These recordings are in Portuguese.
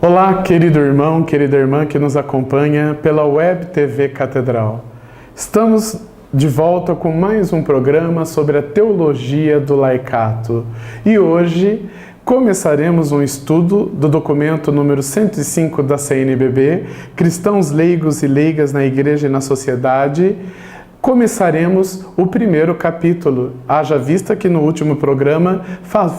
Olá, querido irmão, querida irmã que nos acompanha pela Web TV Catedral. Estamos de volta com mais um programa sobre a teologia do laicato. E hoje começaremos um estudo do documento número 105 da CNBB, Cristãos Leigos e Leigas na Igreja e na Sociedade. Começaremos o primeiro capítulo, haja vista que no último programa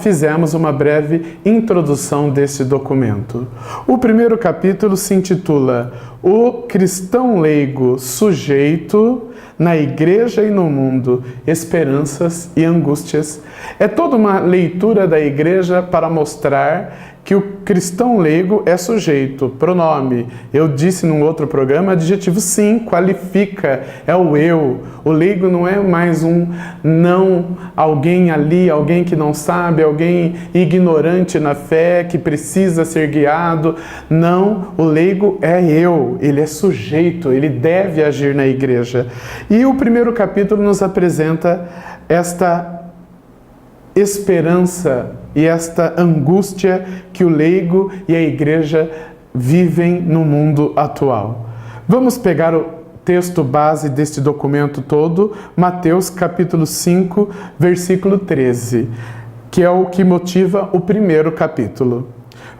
fizemos uma breve introdução deste documento. O primeiro capítulo se intitula O Cristão Leigo Sujeito na Igreja e no Mundo, Esperanças e Angústias. É toda uma leitura da Igreja para mostrar que o cristão leigo é sujeito, pronome. Eu disse num outro programa, adjetivo sim, qualifica, é o eu. O leigo não é mais um não, alguém ali, alguém que não sabe, alguém ignorante na fé, que precisa ser guiado. Não, o leigo é eu, ele é sujeito, ele deve agir na igreja. E o primeiro capítulo nos apresenta esta esperança e esta angústia que o leigo e a igreja vivem no mundo atual. Vamos pegar o texto base deste documento todo, Mateus capítulo 5, versículo 13, que é o que motiva o primeiro capítulo.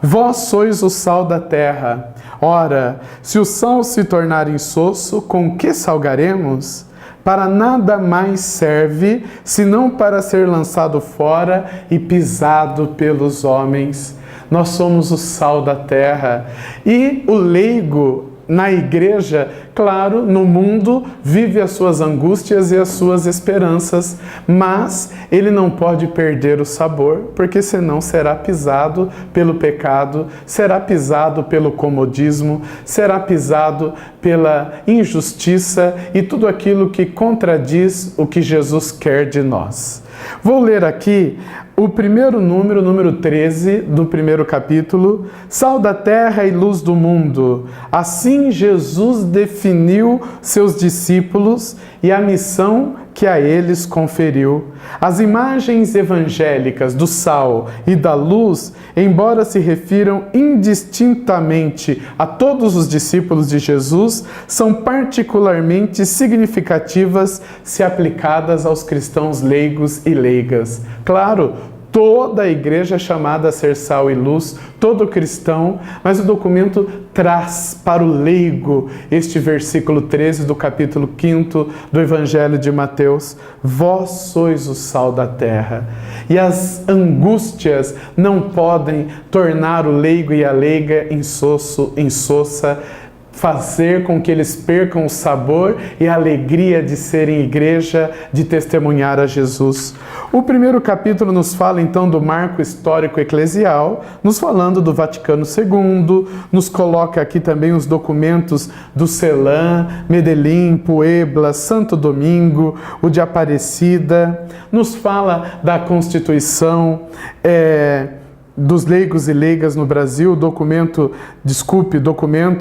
Vós sois o sal da terra. Ora, se o sal se tornar insosso, com que salgaremos? Para nada mais serve, senão para ser lançado fora e pisado pelos homens. Nós somos o sal da terra. E o leigo na igreja, claro, no mundo, vive as suas angústias e as suas esperanças, mas ele não pode perder o sabor, porque senão será pisado pelo pecado, será pisado pelo comodismo, será pisado pela injustiça e tudo aquilo que contradiz o que Jesus quer de nós. Vou ler aqui o primeiro número 13 do primeiro capítulo, sal da terra e luz do mundo. Assim Jesus definiu seus discípulos e a missão que a eles conferiu. As imagens evangélicas do sal e da luz, embora se refiram indistintamente a todos os discípulos de Jesus, são particularmente significativas se aplicadas aos cristãos leigos e leigas. Claro, toda a igreja é chamada a ser sal e luz, todo cristão, mas o documento traz para o leigo este versículo 13 do capítulo 5 do Evangelho de Mateus: vós sois o sal da terra. E as angústias não podem tornar o leigo e a leiga insossa, fazer com que eles percam o sabor e a alegria de serem igreja, de testemunhar a Jesus. O primeiro capítulo nos fala então do marco histórico eclesial, nos falando do Vaticano II, nos coloca aqui também os documentos do Celan, Medellín, Puebla, Santo Domingo, o de Aparecida, nos fala da Constituição, dos leigos e leigas no Brasil, documento,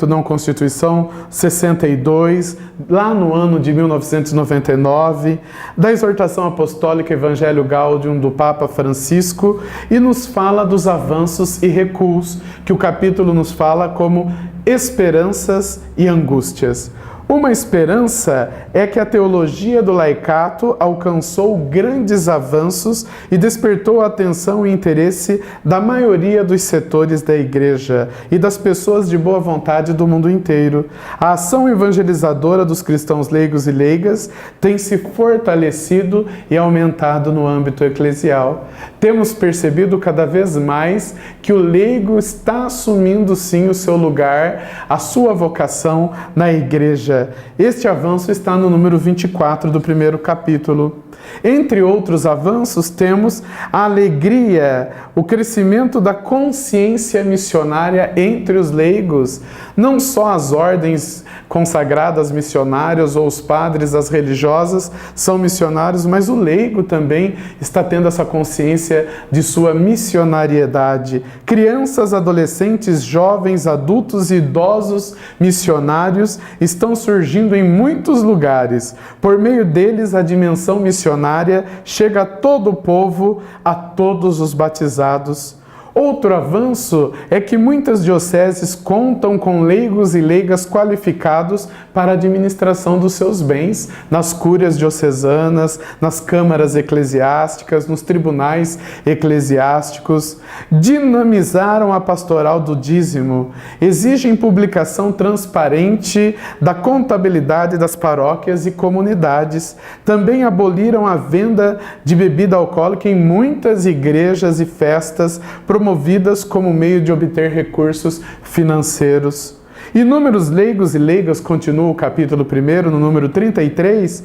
não Constituição, 62, lá no ano de 1999, da exortação apostólica Evangelho Gaudium do Papa Francisco, e nos fala dos avanços e recuos, que o capítulo nos fala como esperanças e angústias. Uma esperança é que a teologia do laicato alcançou grandes avanços e despertou a atenção e interesse da maioria dos setores da igreja e das pessoas de boa vontade do mundo inteiro. A ação evangelizadora dos cristãos leigos e leigas tem se fortalecido e aumentado no âmbito eclesial. Temos percebido cada vez mais que o leigo está assumindo sim o seu lugar, a sua vocação na igreja. Este avanço está no número 24 do primeiro capítulo. Entre outros avanços, temos a alegria, o crescimento da consciência missionária entre os leigos. Não só as ordens consagradas missionárias ou os padres, as religiosas, são missionários, mas o leigo também está tendo essa consciência de sua missionariedade. Crianças, adolescentes, jovens, adultos e idosos missionários estão surgindo em muitos lugares. Por meio deles, a dimensão missionária chega a todo o povo, a todos os batizados. Outro avanço é que muitas dioceses contam com leigos e leigas qualificados para a administração dos seus bens, nas cúrias diocesanas, nas câmaras eclesiásticas, nos tribunais eclesiásticos. Dinamizaram a pastoral do dízimo, exigem publicação transparente da contabilidade das paróquias e comunidades. Também aboliram a venda de bebida alcoólica em muitas igrejas e festas, promovidas como meio de obter recursos financeiros. Inúmeros leigos e leigas, continua o capítulo 1, no número 33,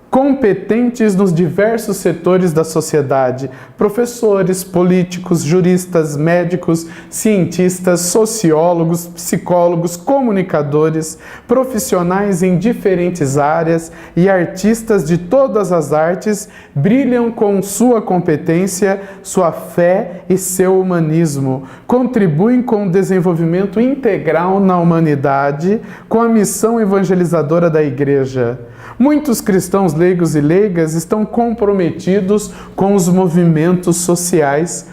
competentes nos diversos setores da sociedade, professores, políticos, juristas, médicos, cientistas, sociólogos, psicólogos, comunicadores, profissionais em diferentes áreas e artistas de todas as artes brilham com sua competência, sua fé e seu humanismo, contribuem com o desenvolvimento integral na humanidade, com a missão evangelizadora da Igreja. Muitos cristãos leigos e leigas estão comprometidos com os movimentos sociais,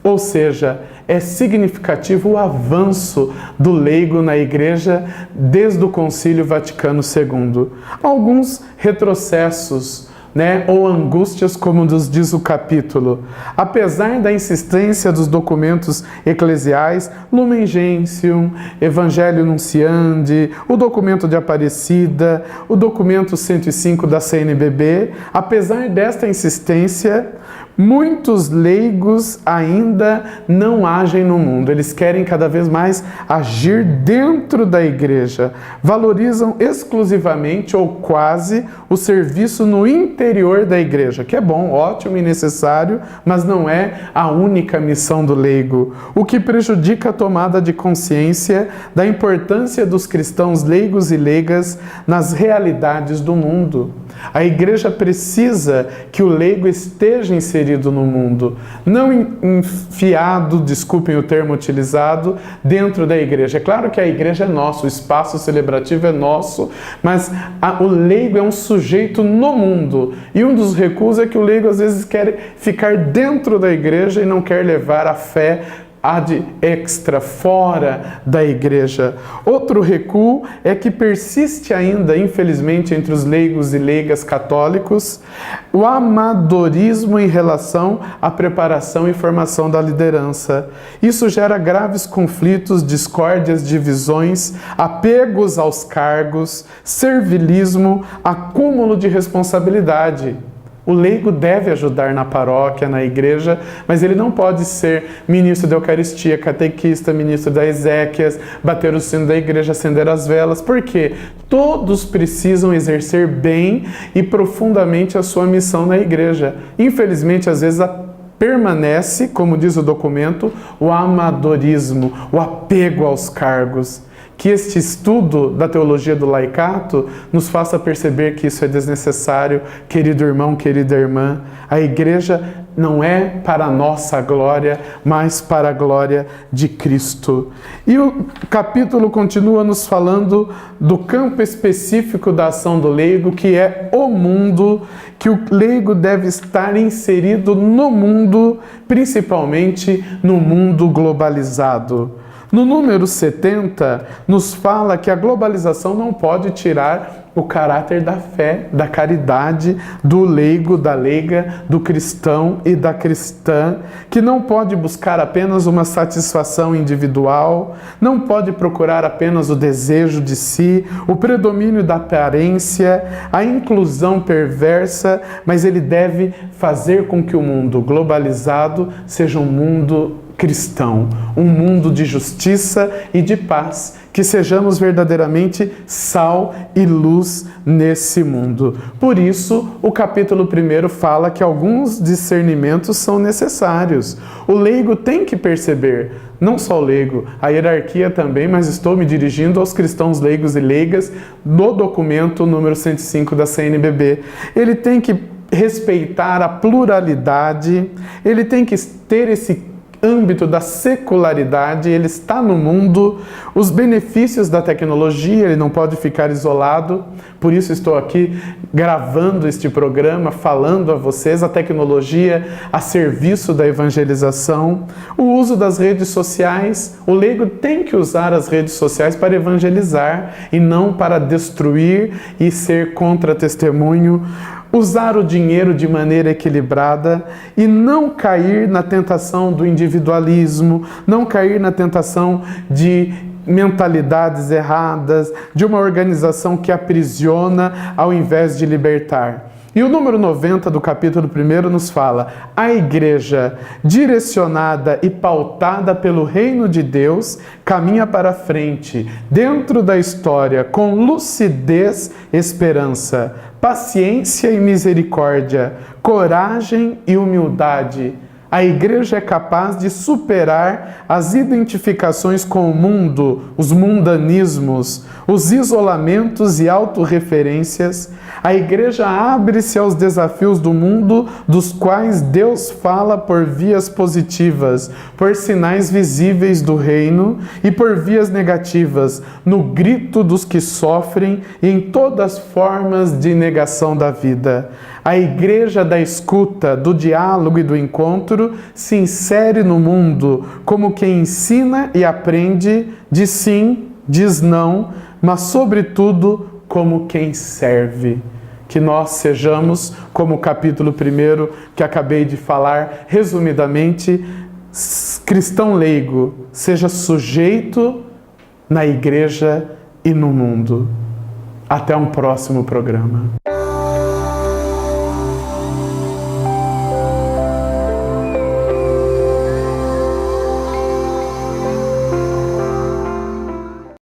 ou seja, é significativo o avanço do leigo na Igreja desde o Concílio Vaticano II. Alguns retrocessos, ou angústias, como nos diz o capítulo. Apesar da insistência dos documentos eclesiais, Lumen Gentium, Evangelho Nunciandi, o documento de Aparecida, o documento 105 da CNBB, apesar desta insistência, muitos leigos ainda não agem no mundo. Eles querem cada vez mais agir dentro da Igreja. Valorizam exclusivamente ou quase o serviço no interior da Igreja, que é bom, ótimo e necessário, mas não é a única missão do leigo, o que prejudica a tomada de consciência da importância dos cristãos leigos e leigas nas realidades do mundo. A Igreja precisa que o leigo esteja inserido no mundo, não enfiado, desculpem o termo utilizado, dentro da Igreja. É claro que a Igreja é nossa, o espaço celebrativo é nosso, mas o leigo é um sujeito no mundo. E um dos recuos é que o leigo às vezes quer ficar dentro da Igreja e não quer levar a fé ad extra, fora da Igreja. Outro recuo é que persiste ainda, infelizmente, entre os leigos e leigas católicos, o amadorismo em relação à preparação e formação da liderança. Isso gera graves conflitos, discórdias, divisões, apegos aos cargos, servilismo, acúmulo de responsabilidade. O leigo deve ajudar na paróquia, na igreja, mas ele não pode ser ministro da Eucaristia, catequista, ministro da Eséquias, bater o sino da igreja, acender as velas. Por quê? Todos precisam exercer bem e profundamente a sua missão na igreja. Infelizmente, às vezes, permanece, como diz o documento, o amadorismo, o apego aos cargos. Que este estudo da teologia do laicato nos faça perceber que isso é desnecessário, querido irmão, querida irmã. A Igreja não é para a nossa glória, mas para a glória de Cristo. E o capítulo continua nos falando do campo específico da ação do leigo, que é o mundo, que o leigo deve estar inserido no mundo, principalmente no mundo globalizado. No número 70, nos fala que a globalização não pode tirar o caráter da fé, da caridade, do leigo, da leiga, do cristão e da cristã, que não pode buscar apenas uma satisfação individual, não pode procurar apenas o desejo de si, o predomínio da aparência, a inclusão perversa, mas ele deve fazer com que o mundo globalizado seja um mundo cristão, um mundo de justiça e de paz, que sejamos verdadeiramente sal e luz nesse mundo. Por isso, o capítulo 1 fala que alguns discernimentos são necessários. O leigo tem que perceber, não só o leigo, a hierarquia também, mas estou me dirigindo aos cristãos leigos e leigas do documento número 105 da CNBB. Ele tem que respeitar a pluralidade, ele tem que ter âmbito da secularidade, ele está no mundo, os benefícios da tecnologia, ele não pode ficar isolado, por isso estou aqui gravando este programa, falando a vocês, a tecnologia a serviço da evangelização, o uso das redes sociais, o leigo tem que usar as redes sociais para evangelizar e não para destruir e ser contra-testemunho, usar o dinheiro de maneira equilibrada e não cair na tentação do individualismo, não cair na tentação de mentalidades erradas, de uma organização que aprisiona ao invés de libertar. E o número 90 do capítulo 1 nos fala: a igreja, direcionada e pautada pelo reino de Deus, caminha para frente, dentro da história, com lucidez, esperança, paciência e misericórdia, coragem e humildade. A igreja é capaz de superar as identificações com o mundo, os mundanismos, os isolamentos e autorreferências. A igreja abre-se aos desafios do mundo, dos quais Deus fala por vias positivas, por sinais visíveis do reino e por vias negativas, no grito dos que sofrem e em todas as formas de negação da vida. A igreja da escuta, do diálogo e do encontro se insere no mundo como quem ensina e aprende, diz sim, diz não, mas sobretudo como quem serve. Que nós sejamos, como o capítulo 1 que acabei de falar, resumidamente, cristão leigo, seja sujeito na igreja e no mundo. Até um próximo programa.